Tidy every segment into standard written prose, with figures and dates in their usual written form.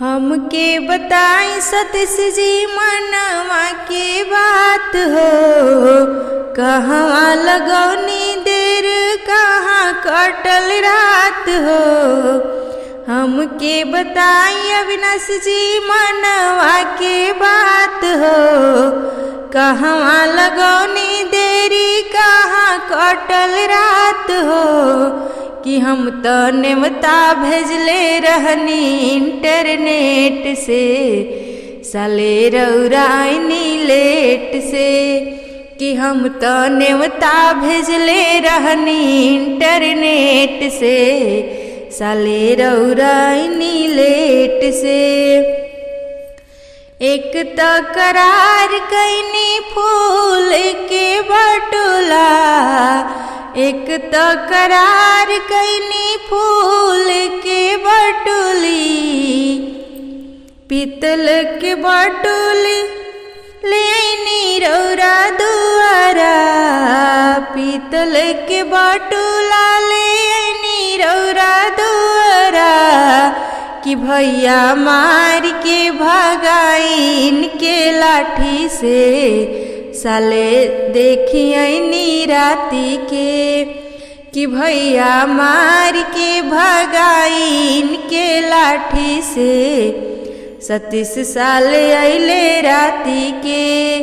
हमके बताई सतीश जी मनवा के बात हो, कहाँ लगौनी देर कहाँ कटल रात हो। हमके बताई अविनाश जी मनवा के बात हो, कहाँ लगौनी देरी कहाँ कटल रात हो। कि हम तो नेवता भेजले रहनी इंटरनेट से, साले रौराइनी लेट से। कि हम तो नेवता भेजले रहनी इंटरनेट से, साले रौराइनी लेट से। एक तो करार कैनी फूल के बटुला, एक तो करार कैनी फूल के बटुली। पीतल के बटुली ले आईनी रौरा दुआरा, पीतल के बटुला ले आईनी रौरा दुआरा। कि भैया मार के भगाइन के लाठी से, साले देखी आईनी राती के। कि भैया मार के भगाइन के लाठी से, सतीश साले अइले राती के।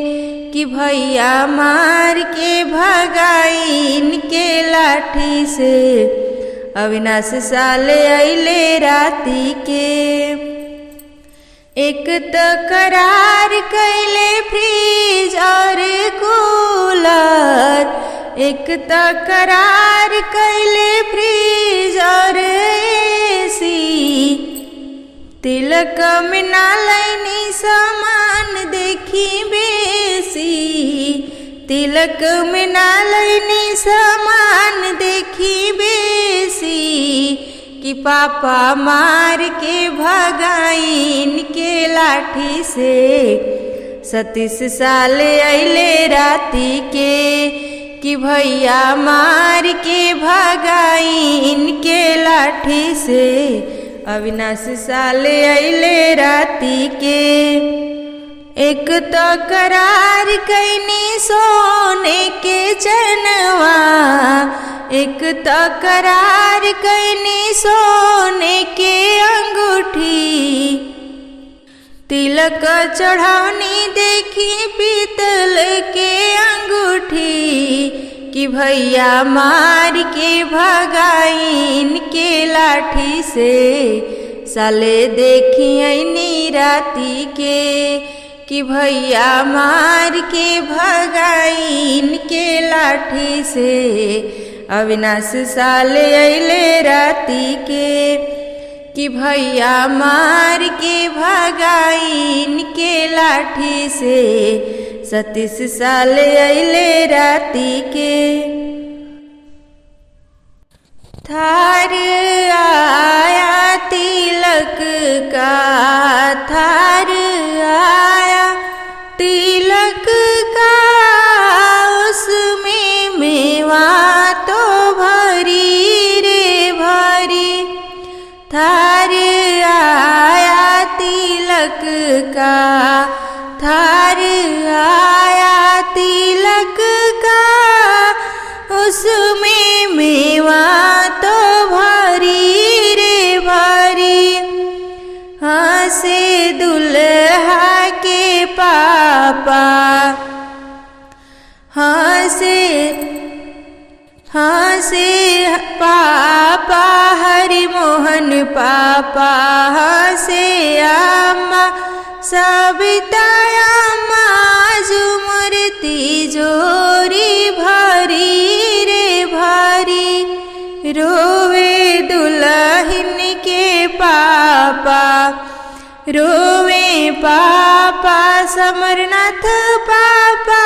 कि भैया मार के भगाइन के लाठी से, अविनाश साले अइले राती के। एक तो करार कैले फ्रिज और कूलर, एक तो करार कैले फ्रिज और एसी। तिलक में ना लैनी सामान देखी बेसी, तिलक में ना लैनी सामान देखी बेसी। कि पापा मार के भगाइन के लाठी से, सतीश साले अइले राती के। कि भैया मार के भगाइन के लाठी से, अविनाश साले अइले राती के। एक तो करार कैनी सोने के चनवा, एक तो करार कैनी सोने के अंगूठी। तिलक चढ़ावनी देखी पीतल के अंगूठी। कि भैया मार के भगाइन के लाठी से, साले देखी आईनी राती के। कि भैया मार के भगाइन के लाठी से, अविनाश साले अइले राती के। कि भैया मार के भगाइन के लाठी से, सतीश साले अइले राती के। थार आया तिलक का, थार आया तिलक का, उसमें मेवा तो भरी रे भरी। थार आया तिलक का, थार आया तिलक का, उसमें मेवा तो भरी रे भरी। हंसे दुल्हा के पापा, हंसे पापा हरि मोहन पापा, हंसे अम्मा सविता अम्मा, झुमर तिजोरी भरी रे भरी। रोवे दुल्हन के पापा, रोवे पापा समरनाथ पापा,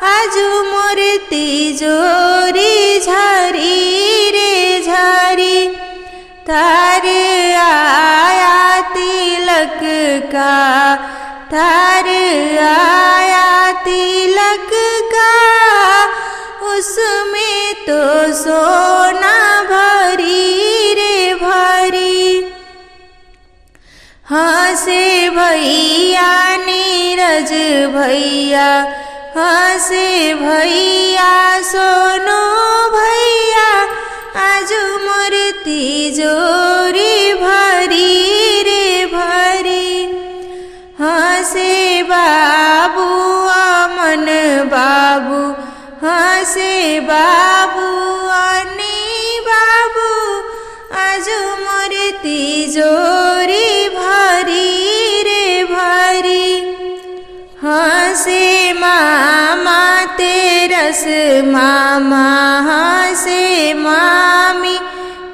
आजू मोर तिजोरी झरी रे झरी। थार आया तिलक का, थार आया तिलक का, उसमें तो सोना भरी रे भरी। हंसे भैया नीरज भैया, हंसे भैया सोनू भैया, आज मोर तिजोरी भरी रे भरी। हंसे बाबू अमन बाबू, हंसे बाबू अनी बाबू, आज मोर तिजोरी भरी रे भरी। हंसे मामा तेरस मामा, हंसे मामी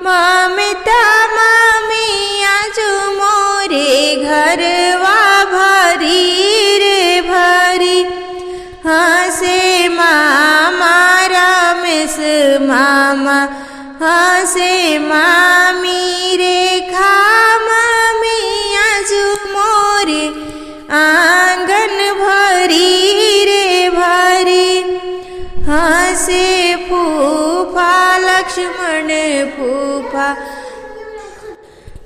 ममता मामी, आज मोरे घरवा भरी रे भरी। हंसे मामा रमेश मामा, हंसे मामी रेखा मामी, आज मोरे आंगन भरी रे भरी। हंसे फूफा लक्ष्मण फूफा,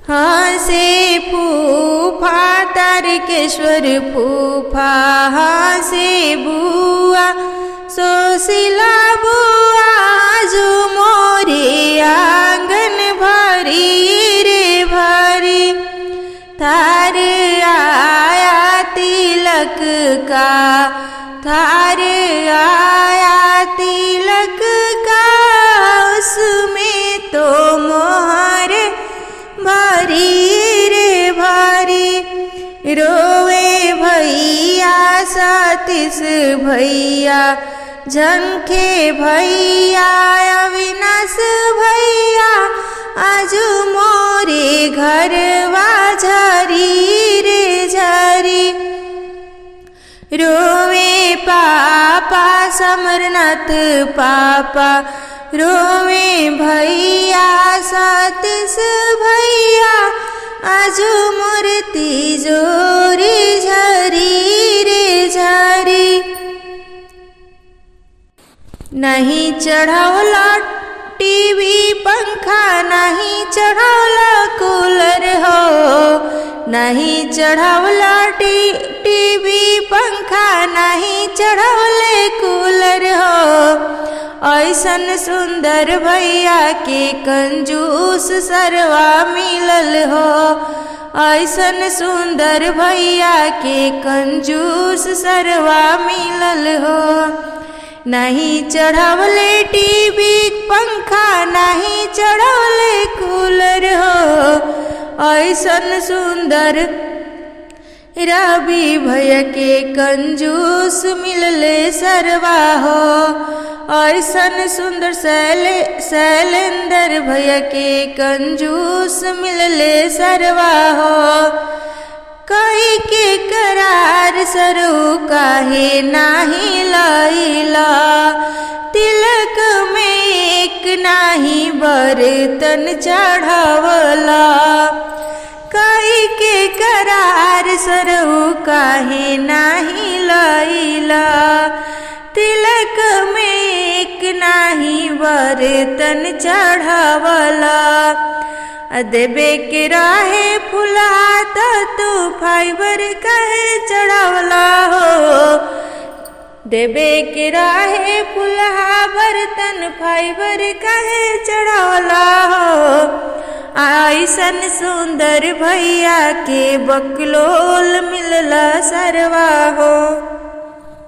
हंसे फूफा तारकेश्वर फूफा, हंसे बुआ सुशीला बुआ, आज मोरे आंगन भरी रे भरी। थार आया तिलक का, थार आया तिलक का, उसमें तो मोहर भरी रे भरी। रोवे भैया सतीश भैया, झंखे भैया अविनाश भैया, आज मोरे घरवा झरी रे झरी। रोवे पापा समरनाथ पापा, रोवे भैया सतीश भैया, आज मोर तिजोरी झरी रे झरी। नहीं चढ़ावला टीवी पंखा, नहीं चढ़ावला कूलर हो, नहीं चढ़ावला टीवी पंखा, नहीं चढ़ावले कूलर हो। ऐसन सुंदर भैया के कंजूस सरवा मिलल हो, ऐसन सुंदर भैया के कंजूस सरवा मिलल हो। नहीं चढ़ावले टीवी पंखा, नहीं चढ़ावले कूलर हो, ऐसन सुंदर रवि भैया के कंजूस मिलले सरवा हो, ऐसन सुंदर शैलेंद्र भैया के कंजूस मिलले सरवा हो। कई के करार सरू काहे नाही लैला, तिलक में एक नाही बर्तन चढ़ावला। कई के करार सरू काहे नाही लैला, तिलक में एक नाही बर्तन चढ़ावला। देबे के राहे फुला तो तू फाइबर कहे चढ़ावला हो, देबे के राहे फुला बर्तन फाइबर कहे चढ़ावला हो। ऐसन सुंदर भैया के बकलोल मिलला सरवा हो।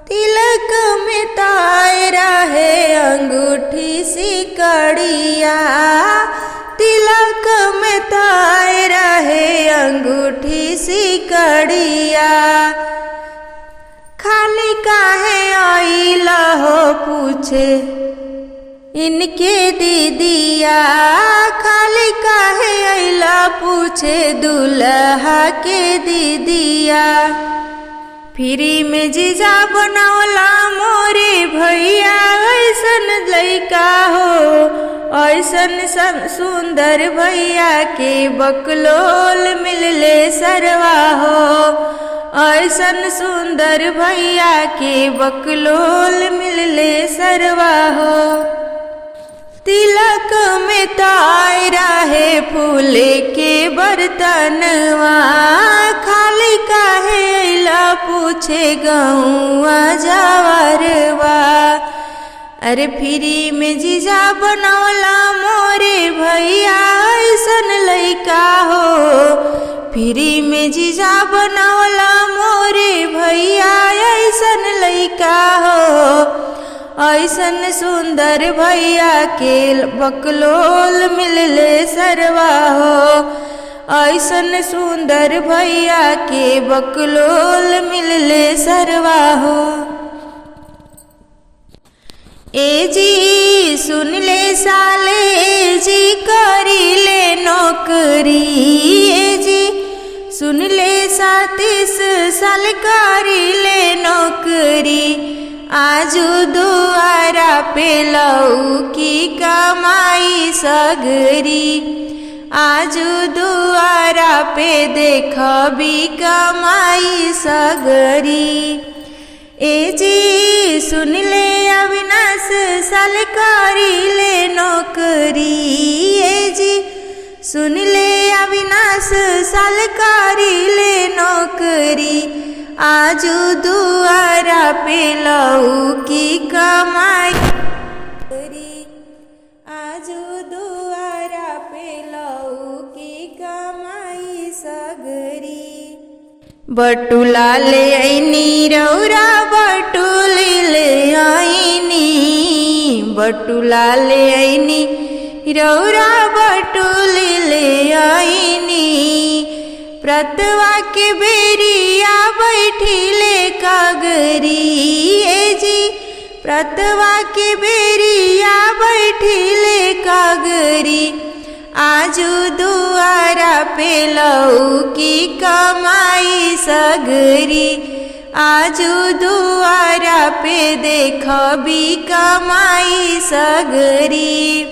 तिलक में ताय रहे अंगूठी सिकड़िया, तिलक में ताय रहे अंगूठी सिकड़िया। खाली काहे आइला हो पूछे इनके दीदिया, खाली काहे आइला पूछे दुल्हा के दीदिया। फ्री में जीजा बनौला मोरे भैया, ऐसन लइका हो, ऐसन सुंदर भैया के बकलोल मिलले सरवा हो, ऐसन सुंदर भैया के बकलोल मिलले सरवा हो। तिलक में ताय रहे फूले के बर्तनवा, गौआ जवरवा। अरे फ्री में जीजा बनौला मोरे भैया ऐसन लइका हो। फ्री में जीजा बनौला मोरे भैया ऐसन लइका हो। ऐसन सुंदर भैया के बकलोल मिलले सरवा हो। ऐसन सुंदर भैया के बकलोल मिलले सरवा हो। ए जी सुन ले साले जी करी ले नौकरी। ए जी सुन ले 37 साल करी ले नौकरी। आजू दुआरा पे लौकी कमाई सगरी। आजू दुआरा पे देखबी कमाई सगरी। ए जी सुन ले अविनाश साल करी ले नौकरी। ए जी सुन ले अविनाश साल करी ले नौकरी। आजू दुआरा पे लौकी कमाई सगरी। आजू दुआरा पे लौकी कमाई सगरी। बटुला ले आईनी रौरा बटुल ले आईनी। बटुला ले आईनी रौरा बटुल ले आईनी। प्रतवा के बेरिया बैठिले कागरी। ए जी प्रतवा के बेरिया बैठिले कागरी। आजू दुआरा पे लौकी कमाई सगरी। आजू दुआरा पे देखबी कमाई सगरी।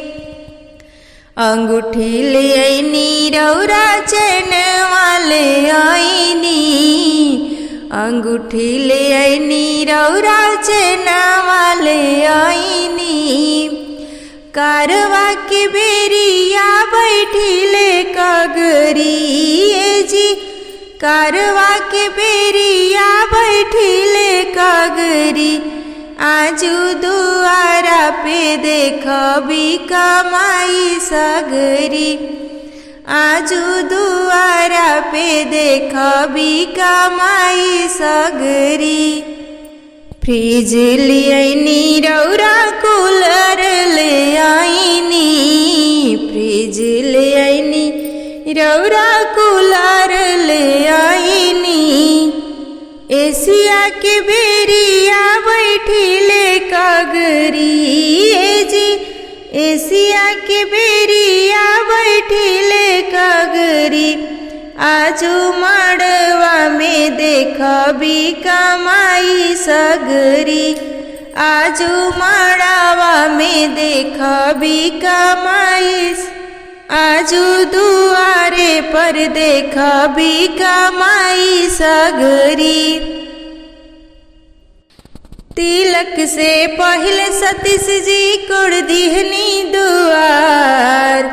अंगूठी ले आईनी रौरा चैनवा ले आईनी। अंगूठी ले आईनी रौरा चैनवा ले आईनी। कारवा के बेरिया बैठिले कागरी। ए जी कारवा के बेरिया बैठिले कागरी। आजू दुआरा पे देखबी कमाई सगरी। आजू दुआरा पे देखबी कमाई सगरी। फ्रिज ले आईनी रौरा कूलर ले आईनी। फ्रिज ले आईनी रौरा कूलर ले आईनी। एशिया के बेरिया बैठिले कागरी। ए जी एशिया के बेरिया बैठिले कागरी। आजू मड़वा में देखबी कमाई सगरी। आजू मड़वा में देखबी कमाई। आजू दुआरे पर देखबी कमाई सगरी। तिलक से पहले सतीश जी कोड़ दिहनी दुआर।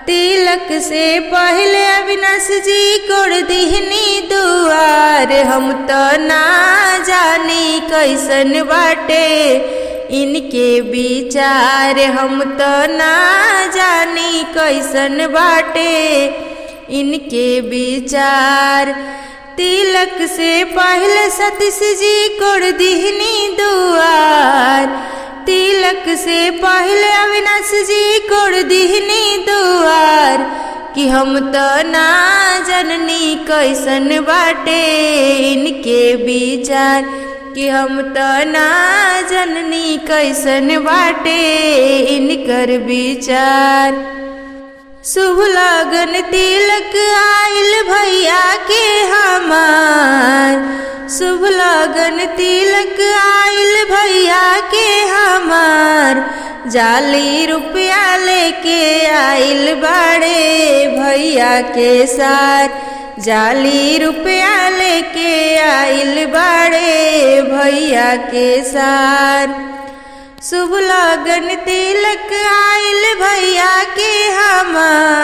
तिलक से पहले अविनाश जी कोड़ दिहनी दुआर। हम तो ना जानी कैसन बाटे इनके विचार। हम तो ना जानी कैसन बाटे इनके विचार। तिलक से पहले सतीश जी कोड़ दिहनी दुआर। तिलक से पहले अविनाश जी कोड़ दिहनी दुआर। कि हम तो ना जननी कैसन बाटे इनके विचार। कि हम तो ना जननी कैसन बाटे इनकर विचार। शुभ लगन तिलक आइल भैया के हमार। शुभ लगन तिलक आइल भैया के हमार। जाली रुपया लेके आइल बाड़े भैया के साथ। जाली रुपया लेके आइल बाड़े भैया के साथ। शुभ लगन तिलक आइल भैया के हमार।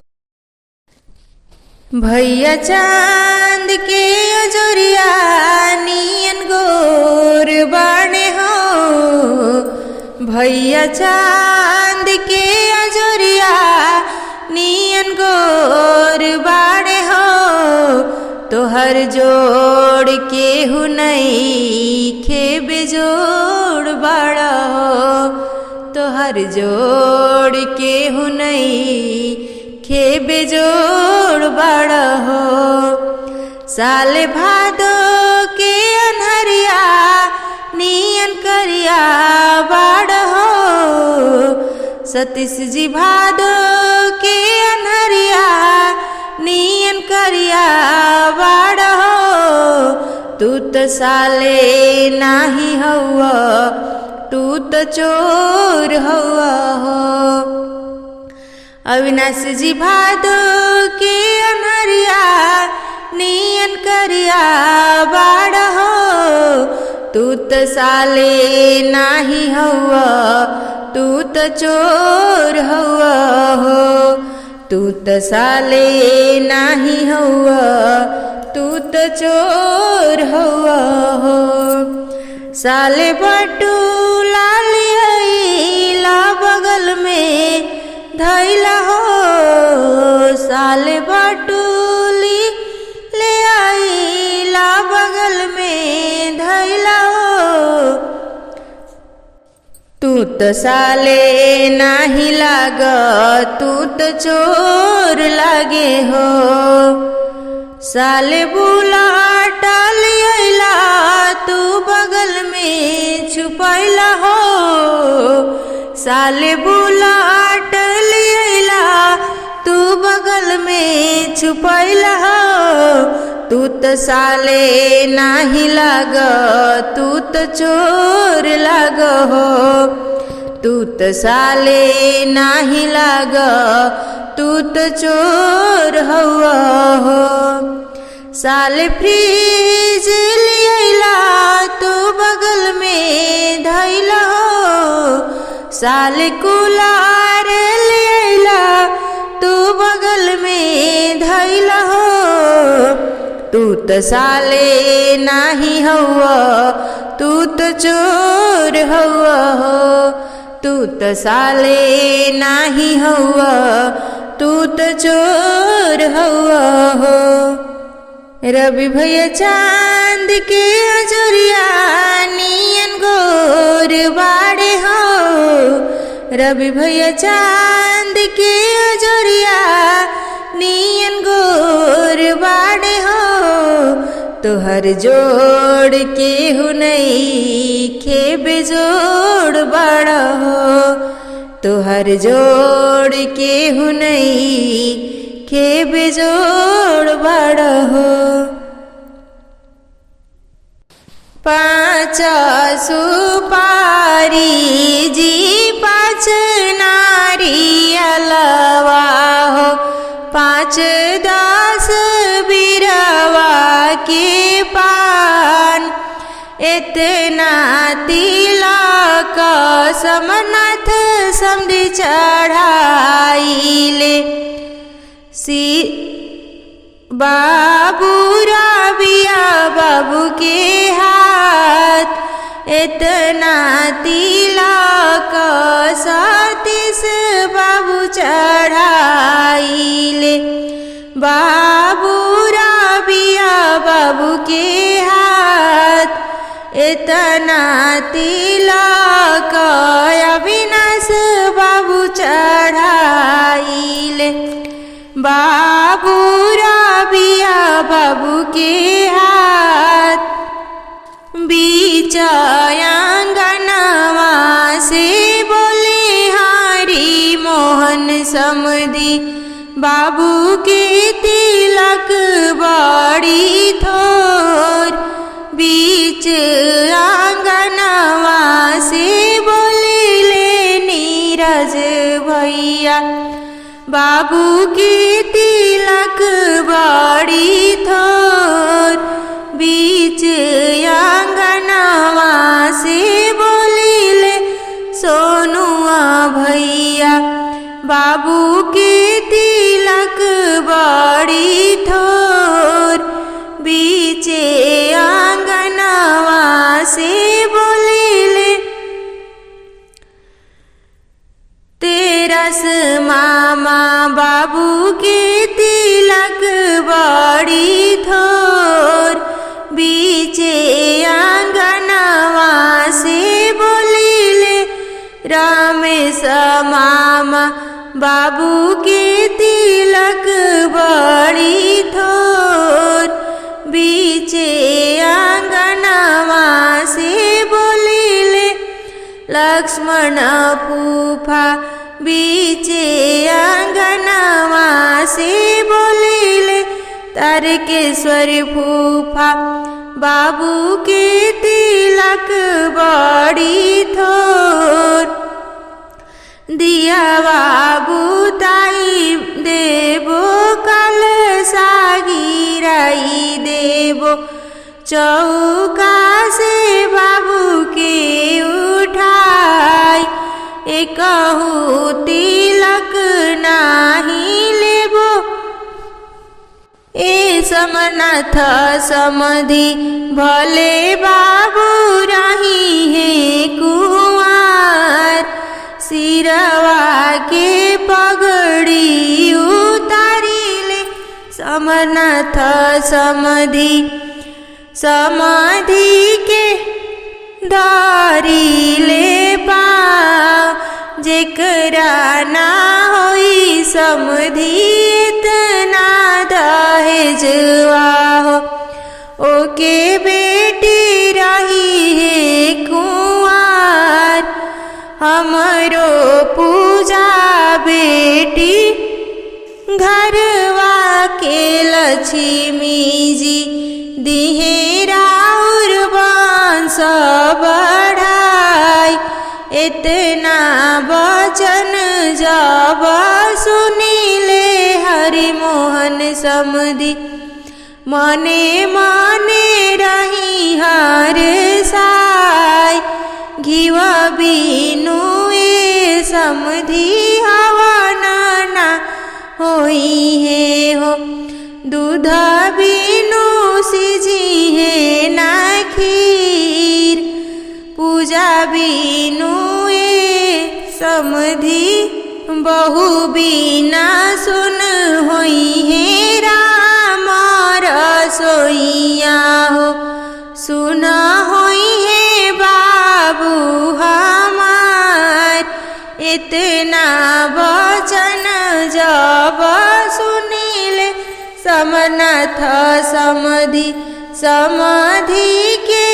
भैया चांद के अजोरिया नियन गो भैया चांद के अजोरिया नियन गोर बाड़े हो, तोहर जोड़ के नइखे बेजोड़ बाड़ा हो, तोहर जोड़ के नइखे बेजोड़ बाड़ा हो। साल भादो के अनहरिया नियन करिया बाड़ा हो, सतीश जी भादो के अनहरिया नियन करिया बाड़ा हो। तू तो साले नाही हौवा, तू तो चोर हौवा हो। अविनाश जी भादो के अनहरिया नियन करिया बाड़ा हो, तू तो साले नाही हौवा, तू तो चोर हौवा हो। तू तो साले नाही हौवा, तू तो चोर हौवा हो। साले बटूला लिया बगल में धैला हो, साले बटूली ले आईला बगल में धैला हो। तू तो साले नाही लाग, तू तो चोर लागे हो। साले बुलाटा लिया तू बगल में छुपैला हो, साले बुलाट लिया तू बगल में छुपैला हो। तू तो साले नाही लाग, तू तो चोर लाग हो, तू तो साले नाही लाग, तू तो चोर हौवा हो। साले फ्रिज लिया तू बगल में धैला हो, साले कूलर लिया तू बगल में धैला हो। तू तो साले नाही हौवा, तू तो चोर हौवा हो, तू तो साले नाही हौवा, तू तो चोर हौवा हो। रवि भैया चांद के अजोरिया नियन गोर बाड़े हो, रवि भैया चांद के अजोरिया नियन गोर बाड़े हो। तोहर जोड़ के नइखे बेजोड़ बाड़ा हो, तोहर जोड़ के नइखे बेजोड़ बाड़ा हो। पाँच सुपारी जी पाँच नारियलवा हो, 5 10 बिरवा के पान, इतना तिलक समनाथ समधि चढ़ाइले। बाबू राबिया बाबू के हाथ, इतना तिलक सतीश बाबू चढ़ाइले। बाबू राबिया बाबू के हाथ, इतना तिलक अविनाश बाबू चढ़ाइले। बाबू राबिया बाबू के हाथ, बीच आंगनवा से बोले हरि मोहन समधि। बाबू के तिलक बड़ी थोर, बीच आंगनवा से बोले ले नीरज भैया। बाबू के तिलक बड़ी थोर, बीच आंगनवा से बोलिले सोनुआ भैया। बाबू के तिलक बड़ी थोर, बीच आंगनवा से बोलिले बाबू के तिलक बड़ी थोर, बीचे आंगनवा से बोलिले लक्ष्मण फूफा, बीचे आंगनवा से बोलिले तारकेश्वर फूफा। बाबू के तिलक बड़ी थोर, दिया बाबू ताई देबो कलशा गिराई देबो, चौका से बाबू के उठाई एकहु तिलक नाही लेबो। ए समनाथ समधि भले बाबू रही है कुंवार, सिरवा के पगड़ी उतारिले समनाथ समधि, समधि के धरिले पाँव, जेकरा ना होई समधि इतना दहेजवा हो, ओके बेटी रही है कुंवार। हमरो पूजा बेटी घरवा के लक्ष्मी जी, दिहे राउर वंश बढ़ाई। इतना वचन जब सुनिले हरि मोहन समधि, मने मने रही हर साय। घिवा बीनु ए समधि हवन ना होई है हो, दूध बीनु सिझी है ना खीर। पूजा बीनु ए समधि बहु बीना सुन होई है राम रसोइया हो, सुन होई है बाबू हमार। इतना वचन जब सुनिले समनाथ समधि, समधि के